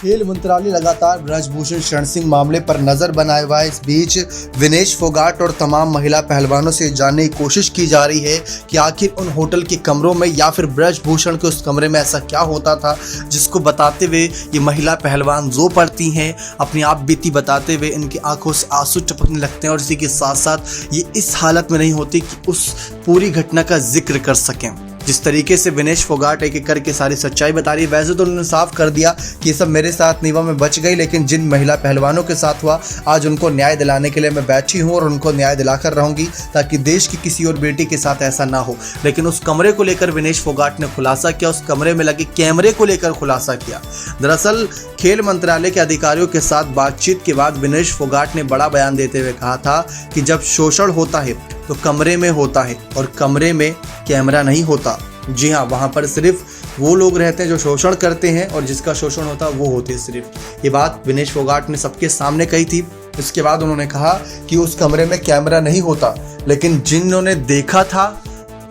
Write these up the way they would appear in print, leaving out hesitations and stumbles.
खेल मंत्रालय लगातार ब्रजभूषण शरण सिंह मामले पर नजर बनाए हुआ है। इस बीच विनेश फोगाट और तमाम महिला पहलवानों से जानने की कोशिश की जा रही है कि आखिर उन होटल के कमरों में या फिर ब्रजभूषण के उस कमरे में ऐसा क्या होता था जिसको बताते हुए ये महिला पहलवान रो पड़ती हैं, अपनी आप बीती बताते हुए इनकी आंखों से आंसू टपकने लगते हैं और इसी के साथ साथ ये इस हालत में नहीं होती कि उस पूरी घटना का जिक्र कर सकें। जिस तरीके से विनेश फोगाट एक एक करके सारी सच्चाई बता रही है, वैसे तो उन्होंने साफ कर दिया कि ये सब मेरे साथ नहीं हुआ, मैं बच गई, लेकिन जिन महिला पहलवानों के साथ हुआ आज उनको न्याय दिलाने के लिए मैं बैठी हूँ और उनको न्याय दिलाकर रहूंगी ताकि देश की किसी और बेटी के साथ ऐसा ना हो। लेकिन उस कमरे को लेकर विनेश फोगाट ने खुलासा किया, उस कमरे में लगे कैमरे को लेकर खुलासा किया। दरअसल खेल मंत्रालय के अधिकारियों के साथ बातचीत के बाद विनेश फोगाट ने बड़ा बयान देते हुए कहा था कि जब शोषण होता है तो कमरे में होता है और कमरे में कैमरा नहीं होता। जी हाँ, वहाँ पर सिर्फ वो लोग रहते हैं जो शोषण करते हैं और जिसका शोषण होता है वो होते हैं सिर्फ। ये बात विनेश फोगाट ने सबके सामने कही थी। इसके बाद उन्होंने कहा कि उस कमरे में कैमरा नहीं होता, लेकिन जिन्होंने देखा था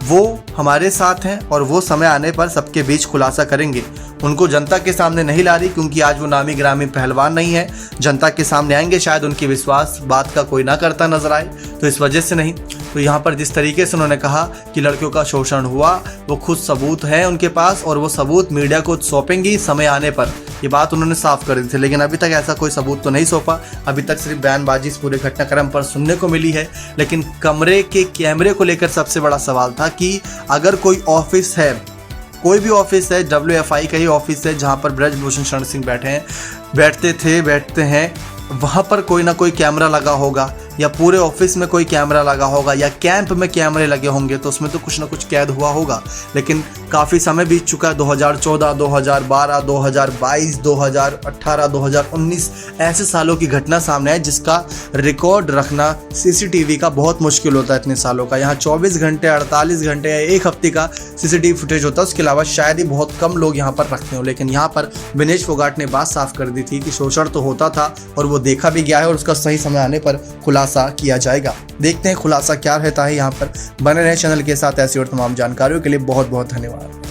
वो हमारे साथ हैं और वो समय आने पर सबके बीच खुलासा करेंगे। उनको जनता के सामने नहीं ला रही क्योंकि आज वो नामी ग्रामी पहलवान नहीं है। जनता के सामने आएंगे, शायद उनकी विश्वास बात का कोई ना करता नजर आए, तो इस वजह से नहीं। तो यहाँ पर जिस तरीके से उन्होंने कहा कि लड़कियों का शोषण हुआ, वो खुद सबूत है उनके पास और वो सबूत मीडिया को सौंपेंगी समय आने पर, ये बात उन्होंने साफ कर दी थी। लेकिन अभी तक ऐसा कोई सबूत तो नहीं सौंपा, अभी तक सिर्फ बयानबाजी इस पूरे घटनाक्रम पर सुनने को मिली है। लेकिन कमरे के कैमरे को लेकर सबसे बड़ा सवाल था कि अगर कोई ऑफिस है, कोई भी ऑफिस है, WFI का ही ऑफिस है जहाँ पर ब्रजभूषण शरण सिंह बैठते हैं, वहाँ पर कोई ना कोई कैमरा लगा होगा या पूरे ऑफिस में कोई कैमरा लगा होगा या कैंप में कैमरे लगे होंगे, तो उसमें तो कुछ ना कुछ कैद हुआ होगा। लेकिन काफ़ी समय बीत चुका है, 2014, 2012, 2022, 2018, 2019 ऐसे सालों की घटना सामने है जिसका रिकॉर्ड रखना CCTV का बहुत मुश्किल होता है इतने सालों का। यहाँ 24 घंटे, 48 घंटे या एक हफ्ते का CCTV फुटेज होता है, उसके अलावा शायद ही बहुत कम लोग यहाँ पर रखते हो। लेकिन यहाँ पर विनेश फोगाट ने बात साफ कर दी थी कि शोषण तो होता था और वो देखा भी गया है और उसका सही समय आने पर खुलासा किया जाएगा। देखते हैं खुलासा क्या रहता है। यहाँ पर बने रहे चैनल के साथ, ऐसी और तमाम जानकारियों के लिए बहुत बहुत धन्यवाद।